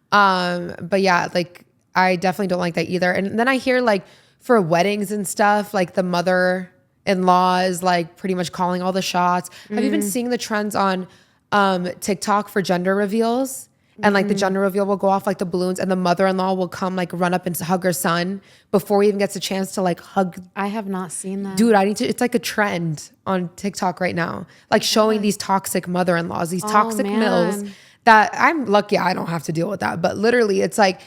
But yeah, like I definitely don't like that either. And then I hear like for weddings and stuff, like the mother-in-law is like pretty much calling all the shots. Have you been seeing the trends on TikTok for gender reveals? And like the gender reveal will go off like the balloons and the mother-in-law will come like run up and hug her son before he even gets a chance to like hug. I have not seen that. Dude, it's like a trend on TikTok right now. Like showing these toxic mother-in-laws, these toxic mills that I'm lucky I don't have to deal with that. But literally it's like,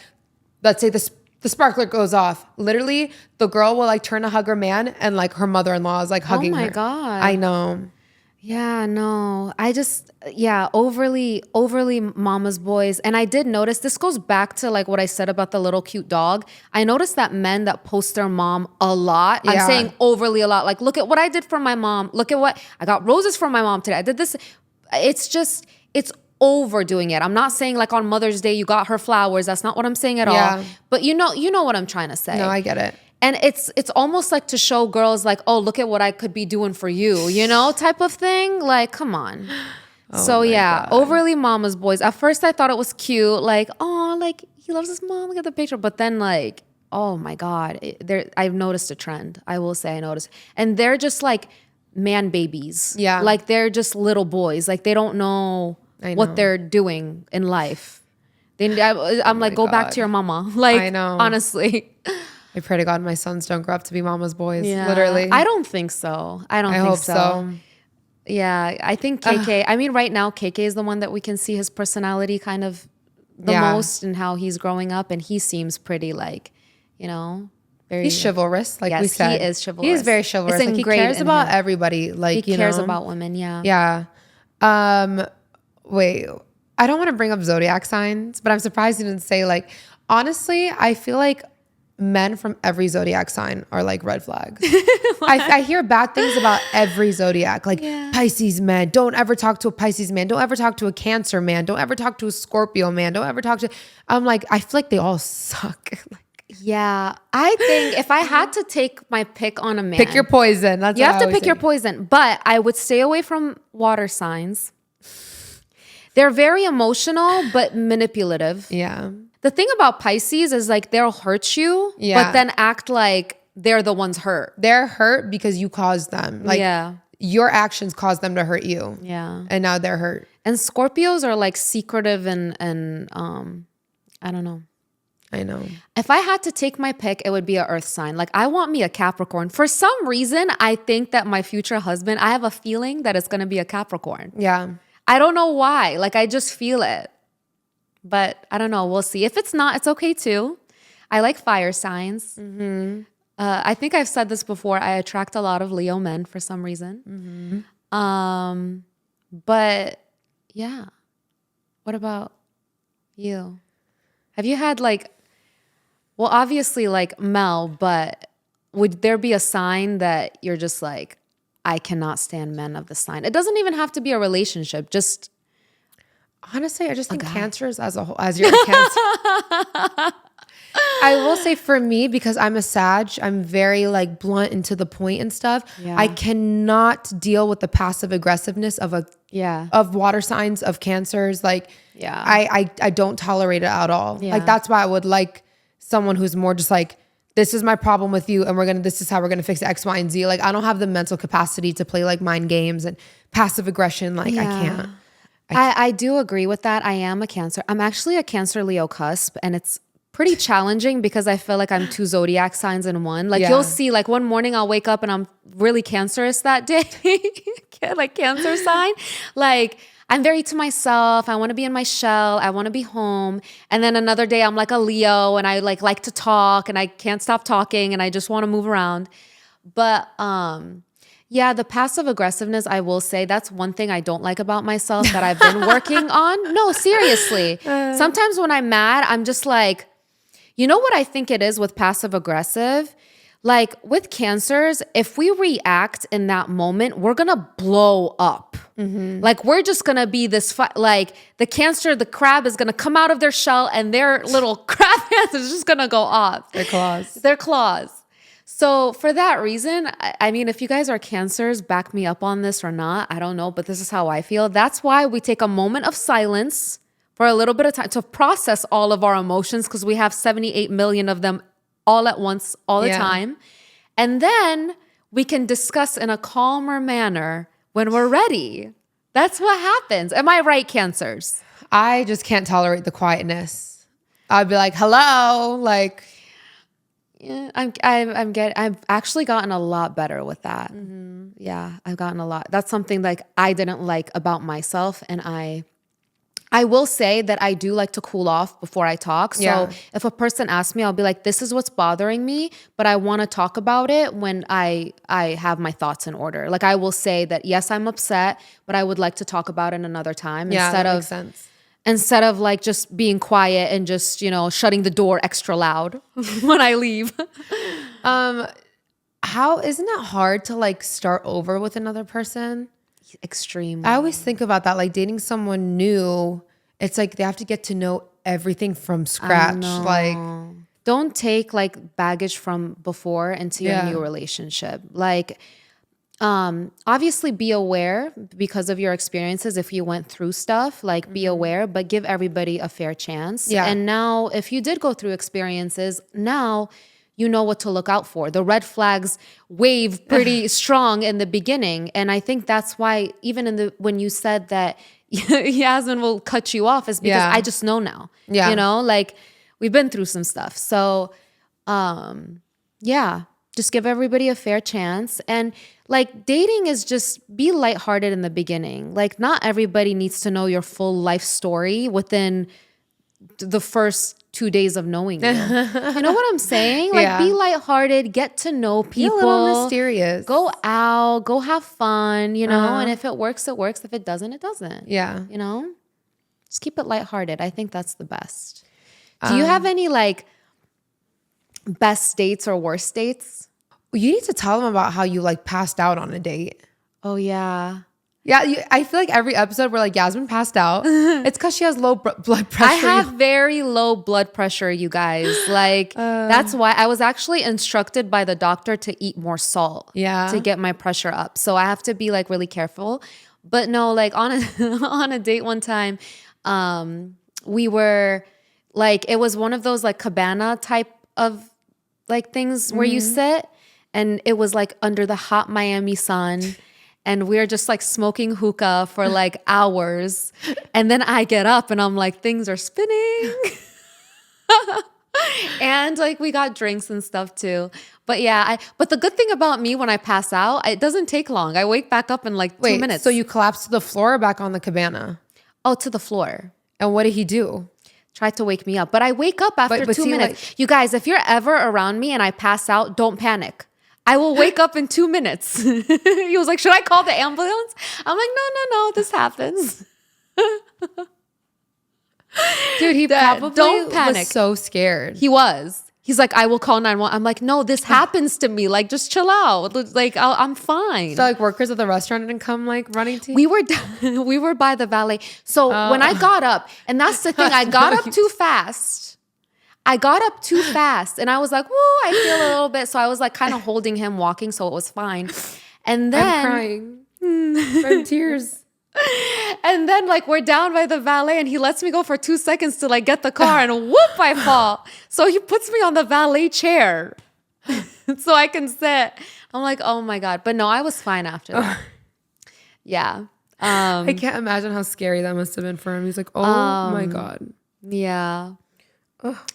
let's say the the sparkler goes off. Literally, the girl will like turn to hug her man, and like her mother-in-law is like hugging her. Oh my God. I know. Yeah, no. Overly mama's boys. And I did notice, this goes back to like what I said about the little cute dog. I noticed that men that post their mom a lot, I'm saying overly a lot. Like, look at what I did for my mom. Look at what, I got roses for my mom today. I did this. It's overdoing it. I'm not saying like on Mother's Day, you got her flowers. That's not what I'm saying at all. But you know what I'm trying to say. No, I get it. And it's almost like to show girls like, oh, look at what I could be doing for you, type of thing. Like, come on. God. Overly mama's boys. At first I thought it was cute. Like, oh, like he loves his mom. Look at the picture. But then like, oh my God, I've noticed a trend. I will say I noticed. And they're just like man babies. Yeah. Like they're just little boys. Like they don't know what they're doing in life. I'm like, go back to your mama. Like, I know. Honestly. I pray to God my sons don't grow up to be mama's boys. Yeah. Literally. I don't think so. I hope so. Yeah. I think KK, I mean, right now, KK is the one that we can see his personality kind of the most and how he's growing up. And he seems pretty like, very. He's chivalrous, like we said. He is chivalrous. He is very chivalrous. Like, he cares about everybody. Like, he cares about women. Yeah. Yeah. Wait, I don't want to bring up zodiac signs, but I'm surprised you didn't say like, honestly, I feel like men from every zodiac sign are like red flags. I hear bad things about every zodiac, like Pisces man. Don't ever talk to a Pisces man. Don't ever talk to a Cancer man. Don't ever talk to a Scorpio man. Don't ever talk to. I'm like, I feel like they all suck. Yeah, I think if I had to take my pick on a man, pick your poison. That's you have to pick your poison. But I would stay away from water signs. They're very emotional but manipulative. Yeah. The thing about Pisces is like they'll hurt you, but then act like they're the ones hurt. They're hurt because you caused them. Like your actions caused them to hurt you. Yeah. And now they're hurt. And Scorpios are like secretive and I don't know. I know. If I had to take my pick, it would be an earth sign. Like I want me a Capricorn. For some reason, I think that my future husband, I have a feeling that it's going to be a Capricorn. Yeah. I don't know why. Like I just feel it. But I don't know. We'll see. If it's not, it's okay too. I like fire signs. Mm-hmm. I think I've said this before. I attract a lot of Leo men for some reason. Mm-hmm. But yeah. What about you? Have you had like, well, obviously like Mel, but would there be a sign that you're just like, I cannot stand men of the sign? It doesn't even have to be a relationship. Just honestly, I just think Cancers as a whole, as you're a Cancer. I will say for me, because I'm a Sag, I'm very like blunt and to the point and stuff. Yeah. I cannot deal with the passive aggressiveness of of water signs, of Cancers. Like, I don't tolerate it at all. Yeah. Like that's why I would like someone who's more just like, this is my problem with you, and this is how we're gonna fix X, Y, and Z. Like I don't have the mental capacity to play like mind games and passive aggression. Like I can't. I do agree with that. I am a Cancer. I'm actually a Cancer Leo cusp, and it's pretty challenging because I feel like I'm two zodiac signs in one. Like you'll see, like one morning I'll wake up and I'm really cancerous that day, like Cancer sign. Like I'm very to myself. I want to be in my shell. I want to be home. And then another day I'm like a Leo and I like to talk and I can't stop talking and I just want to move around. But yeah, the passive aggressiveness, I will say that's one thing I don't like about myself that I've been working on. No, seriously. Sometimes when I'm mad, I'm just like, you know what I think it is with passive aggressive? Like with Cancers, if we react in that moment, we're going to blow up. Mm-hmm. Like we're just going to be this, like the Cancer, the crab is going to come out of their shell and their little crab hands is just going to go off. Their claws. Their claws. So for that reason, I mean, if you guys are Cancers, back me up on this or not, I don't know, but this is how I feel. That's why we take a moment of silence for a little bit of time to process all of our emotions because we have 78 million of them all at once, all the time. And then we can discuss in a calmer manner when we're ready. That's what happens. Am I right, Cancers? I just can't tolerate the quietness. I'd be like, hello, like... Yeah, I've actually gotten a lot better with that. Mm-hmm. Yeah, I've gotten a lot. That's something like I didn't like about myself, and I I will say that I do like to cool off before I talk. So if a person asks me, I'll be like, this is what's bothering me, but I want to talk about it when I have my thoughts in order. Like I will say that, yes, I'm upset, but I would like to talk about it another time that makes sense. Instead of like just being quiet and just, shutting the door extra loud when I leave. How isn't it hard to like start over with another person? Extreme. I always think about that, like dating someone new. It's like they have to get to know everything from scratch. Like, don't take like baggage from before into your new relationship. Like, obviously be aware because of your experiences. If you went through stuff, like be aware, but give everybody a fair chance. Yeah. And now if you did go through experiences, now you know what to look out for. The red flags wave pretty strong in the beginning. And I think that's why even when you said that Yasmin will cut you off is because I just know now. Yeah. Like we've been through some stuff. So just give everybody a fair chance. And like dating is just be lighthearted in the beginning. Like not everybody needs to know your full life story within the first 2 days of knowing you. You know what I'm saying? Like be lighthearted, get to know people. Be a little mysterious. Go out, go have fun, and if it works, it works. If it doesn't, it doesn't. Yeah. Just keep it lighthearted. I think that's the best. Do you have any like best dates or worst dates? You need to tell them about how you like passed out on a date. Oh yeah. Yeah, I feel like every episode we're like, Yasmin passed out. It's because she has low blood pressure. I have very low blood pressure, you guys. Like, that's why I was actually instructed by the doctor to eat more salt to get my pressure up. So I have to be like really careful. But no, like on a date one time, we were like, it was one of those like cabana type of like things where you sit. And it was like under the hot Miami sun. And we're just like smoking hookah for like hours. And then I get up and I'm like, things are spinning. And like we got drinks and stuff too. But yeah, but the good thing about me when I pass out, it doesn't take long. I wake back up in like 2 minutes. So you collapsed to the floor or back on the cabana? Oh, to the floor. And what did he do? Tried to wake me up. But I wake up after 2 minutes. You guys, if you're ever around me and I pass out, don't panic. I will wake up in 2 minutes. He was like, should I call the ambulance? I'm like, no, this happens. Dude, he probably don't panic. Was so scared. He was. He's like, I will call 911. I'm like, no, this happens to me. Like, just chill out. Like, I'm fine. So like workers at the restaurant didn't come like running to you? We were by the valet. So when I got up, and that's the thing, I got up too fast. And I was like, whoa, I feel a little bit. So I was like kind of holding him walking, so it was fine. And then I'm crying. From tears. And then like we're down by the valet and he lets me go for 2 seconds to like get the car and whoop, I fall. So he puts me on the valet chair so I can sit. I'm like, oh my God. But no, I was fine after that. Yeah. I can't imagine how scary that must have been for him. He's like, oh my God. Yeah.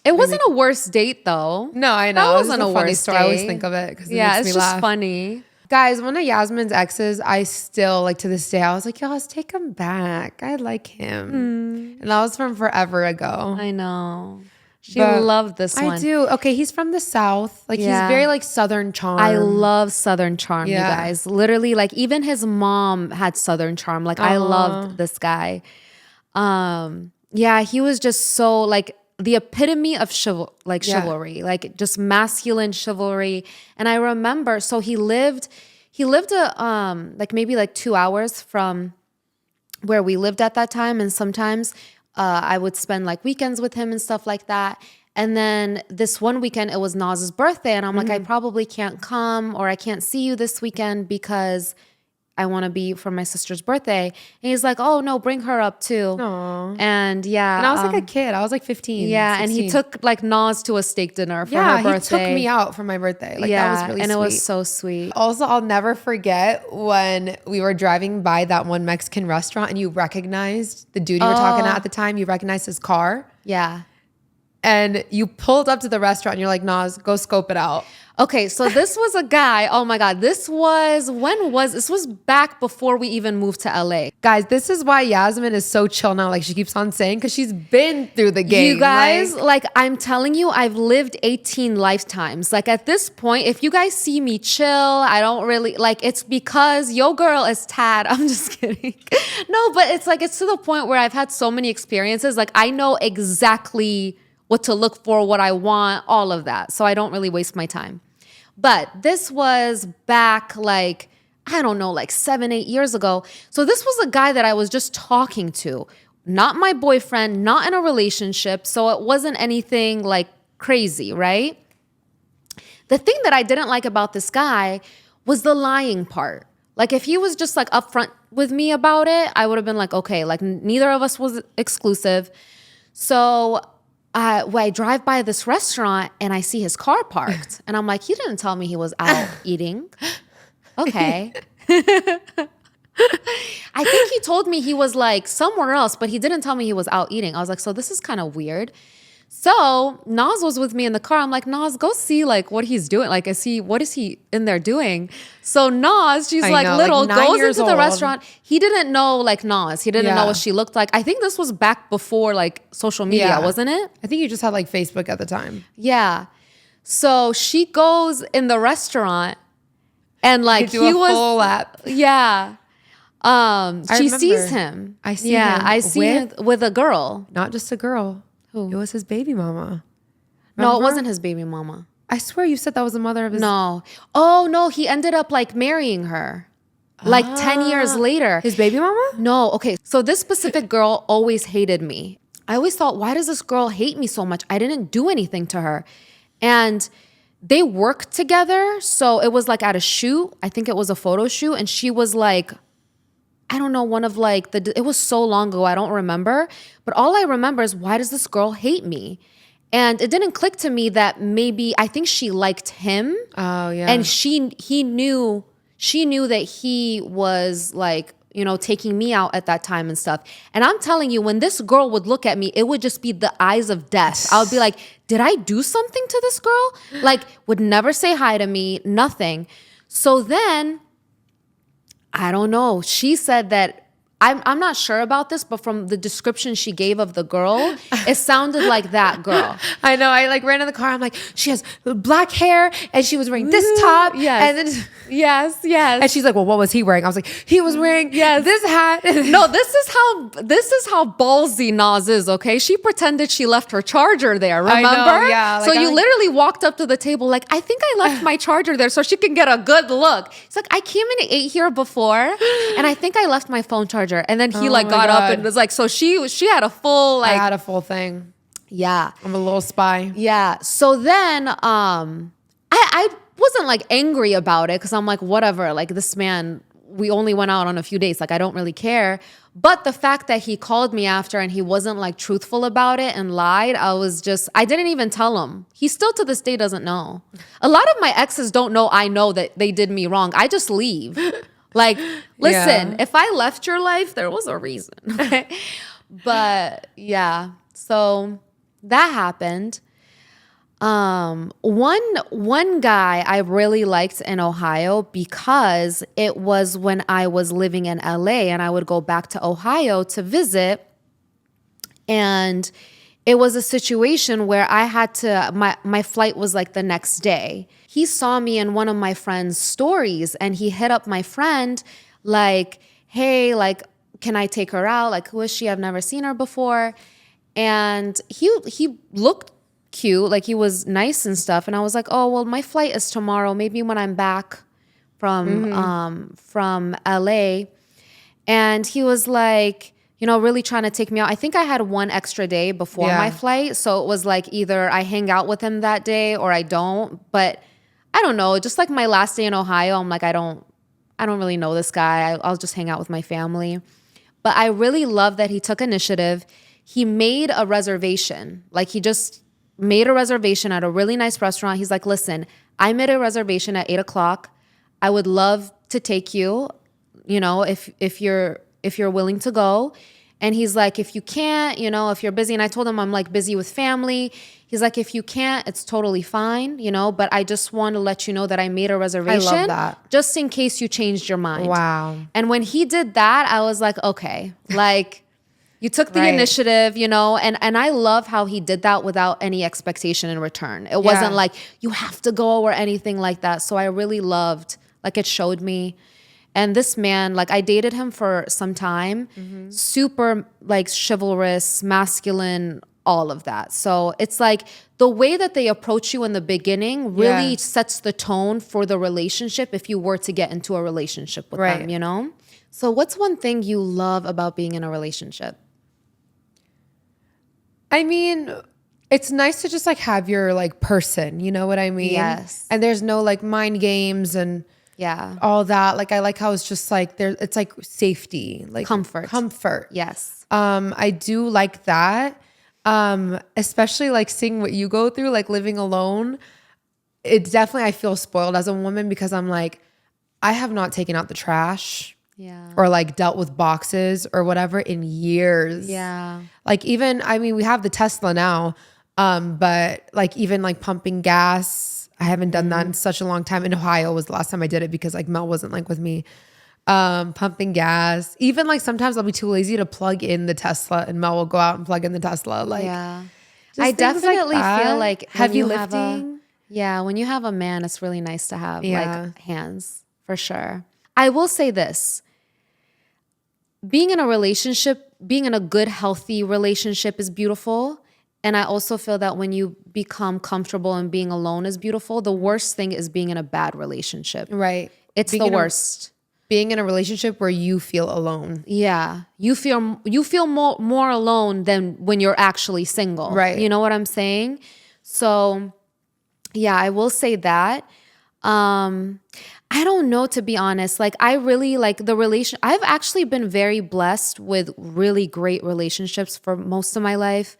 It wasn't a worst date though. No, I know. That wasn't a funny worst story. date. I always think of it because it yeah, makes it's me just laugh. funny. Guys, one of Yasmin's exes, I still like to this day, I was like, yo, let's take him back. I like him. And that was from forever ago. I know. She loved this one. I do. Okay, he's from the South. Like he's very like Southern charm. I love Southern charm, you guys. Literally, like even his mom had Southern charm. Like I loved this guy. Yeah, he was just so like the epitome of chivalry, like just masculine chivalry. And I remember, so he lived like maybe like 2 hours from where we lived at that time. And sometimes I would spend like weekends with him and stuff like that. And then this one weekend, it was NAZ'S birthday. And I'm like, I probably can't come or I can't see you this weekend because I want to be for my sister's birthday. And he's like, oh no, bring her up too. Aww. And yeah. And I was like a kid. I was like 15. Yeah. 16. And he took like Naz to a steak dinner for her birthday. He took me out for my birthday. Like that was really sweet. And it was so sweet. Also, I'll never forget when we were driving by that one Mexican restaurant and you recognized the dude you were talking at the time. You recognized his car. Yeah. and you pulled up to the restaurant and you're like, Nas, go scope it out. Okay, so this was a guy. Oh my God, this was back before we even moved to LA. Guys, this is why Yasmin is so chill now, like she keeps on saying, because she's been through the game. You guys, like I'm telling you, I've lived 18 lifetimes. Like at this point, if you guys see me chill, I don't really, like it's because your girl is tad. I'm just kidding. No, but it's like, it's to the point where I've had so many experiences. Like I know exactly what to look for, what I want, all of that. So I don't really waste my time. But this was back like, I don't know, like 7-8 years ago. So this was a guy that I was just talking to, not my boyfriend, not in a relationship. So it wasn't anything like crazy, right? The thing that I didn't like about this guy was the lying part. Like if he was just like upfront with me about it, I would have been like, okay, like neither of us was exclusive. So I drive by this restaurant and I see his car parked. And I'm like, you didn't tell me he was out eating. Okay. I think he told me he was like somewhere else, but he didn't tell me he was out eating. I was like, so this is kind of weird. So Nas was with me in the car. I'm like, Nas, go see like what he's doing. Like, what is he in there doing? So Nas, she's like little, like goes into the restaurant. He didn't know like Nas. He didn't know what she looked like. I think this was back before like social media, wasn't it? I think you just had like Facebook at the time. Yeah. So she goes in the restaurant and like he was full lap. Yeah. She sees him. I see him. I see him with a girl. Not just a girl. Who? It was his baby mama. Remember? No, it wasn't his baby mama. I swear you said that was the mother of his... No. Oh, no. He ended up like marrying her. Like 10 years later. His baby mama? No. Okay. So this specific girl always hated me. I always thought, why does this girl hate me so much? I didn't do anything to her. And they worked together. So it was like at a shoot. I think it was a photo shoot. And she was like... I don't know, one of like, it was so long ago, I don't remember. But all I remember is, why does this girl hate me? And it didn't click to me that maybe, I think she liked him. Oh, yeah. And she knew that he was like, you know, taking me out at that time and stuff. And I'm telling you, when this girl would look at me, it would just be the eyes of death. I would be like, did I do something to this girl? Like, would never say hi to me, nothing. So then... I don't know. She said that, I'm not sure about this, but from the description she gave of the girl, it sounded like that girl. I know. I like ran in the car. I'm like, she has black hair and she was wearing this top. Yes. And then, yes. and she's like, well, what was he wearing? I was like, he was wearing this hat. No, this is how ballsy Nas is, okay? She pretended she left her charger there, remember? I know, yeah. So you literally walked up to the table like, I think I left my charger there so she can get a good look. It's like, I came and ate here before and I think I left my phone charger. And then he like got up and was like, so she had a full like. I had a full thing. Yeah. I'm a little spy. Yeah. So then I wasn't like angry about it because I'm like, whatever, like this man, we only went out on a few dates. Like I don't really care. But the fact that he called me after and he wasn't like truthful about it and lied, I didn't even tell him. He still to this day doesn't know. A lot of my exes don't know I know that they did me wrong. I just leave. Like, listen, if I left your life, there was a reason. Okay? But yeah, so that happened. One guy I really liked in Ohio because it was when I was living in LA and I would go back to Ohio to visit. And it was a situation where I had to, my flight was like the next day. He saw me in one of my friend's stories and he hit up my friend like, hey, like, can I take her out? Like, who is she? I've never seen her before. And he looked cute, like he was nice and stuff. And I was like, oh, well, my flight is tomorrow. Maybe when I'm back from LA. And he was like, you know, really trying to take me out. I think I had one extra day before my flight. So it was like either I hang out with him that day or I don't. But I don't know. Just like my last day in Ohio, I'm like, I don't really know this guy. I'll just hang out with my family. But I really love that he took initiative. He made a reservation. Like he just made a reservation at a really nice restaurant. He's like, listen, I made a reservation at 8:00. I would love to take you, you know, if you're willing to go. And he's like, if you can't, you know, if you're busy, and I told him I'm like busy with family. He's like, if you can't, it's totally fine, you know, but I just want to let you know that I made a reservation that. just in case you changed your mind. Wow. And when he did that, I was like, okay, like you took the initiative, you know, and I love how he did that without any expectation in return. It wasn't like you have to go or anything like that. So I really loved, like it showed me. And this man, like I dated him for some time, super like chivalrous, masculine, all of that. So it's like the way that they approach you in the beginning really sets the tone for the relationship if you were to get into a relationship with them, you know? So what's one thing you love about being in a relationship? I mean, it's nice to just like have your like person, you know what I mean? Yes. And there's no like mind games and all that. Like I like how it's just like there, it's like safety, like comfort. Yes. I do like that. Especially like seeing what you go through, like living alone. It definitely, I feel spoiled as a woman because I'm like, I have not taken out the trash. Or like dealt with boxes or whatever in years. Like even, I mean, we have the Tesla now, but like even like pumping gas, I haven't done that in such a long time. In Ohio was the last time I did it because like Mel wasn't like with me. Pumping gas. Even like sometimes I'll be too lazy to plug in the Tesla and Mel will go out and plug in the Tesla. Like, I definitely feel like heavy lifting. When you have a man, it's really nice to have like hands for sure. I will say this. Being in a relationship, being in a good, healthy relationship is beautiful. And I also feel that when you become comfortable and being alone is beautiful, the worst thing is being in a bad relationship. Right. It's the worst. Being in a relationship where you feel alone. Yeah. You feel more alone than when you're actually single. Right. You know what I'm saying? So yeah, I will say that. I don't know, to be honest. Like I really like I've actually been very blessed with really great relationships for most of my life.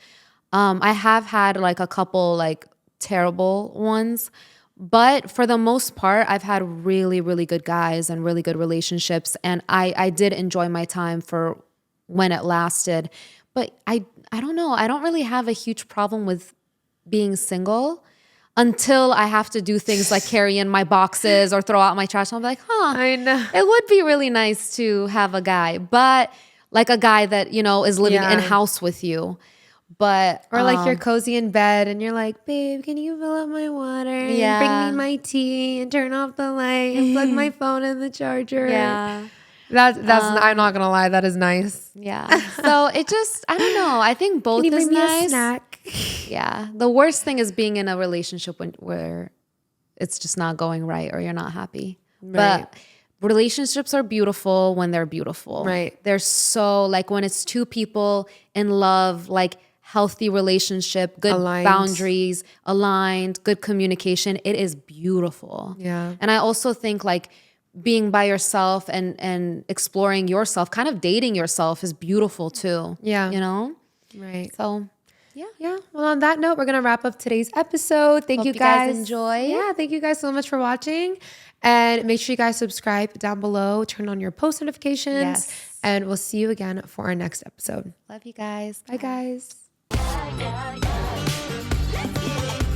I have had like a couple like terrible ones, but for the most part, I've had really, really good guys and really good relationships. And I did enjoy my time for when it lasted. But I don't know. I don't really have a huge problem with being single until I have to do things like carry in my boxes or throw out my trash. I'm like, I know. It would be really nice to have a guy, but like a guy that, you know, is living in house with you. But or like you're cozy in bed and you're like, babe, can you fill up my water and bring me my tea and turn off the light and plug my phone in the charger? That's I'm not gonna lie, that is nice. So it just, I don't know. I think both can you is bring me nice. a snack? The worst thing is being in a relationship where it's just not going right or you're not happy. But relationships are beautiful when they're beautiful. They're so like when it's two people in love, like healthy relationship, good boundaries, aligned, good communication. It is beautiful. And I also think like being by yourself and exploring yourself, kind of dating yourself is beautiful too. You know? So well, on that note, we're gonna wrap up today's episode. Thank you guys. Enjoy. Thank you guys so much for watching. And make sure you guys subscribe down below, turn on your post notifications, and we'll see you again for our next episode. Love you guys. Bye guys. Let's get it.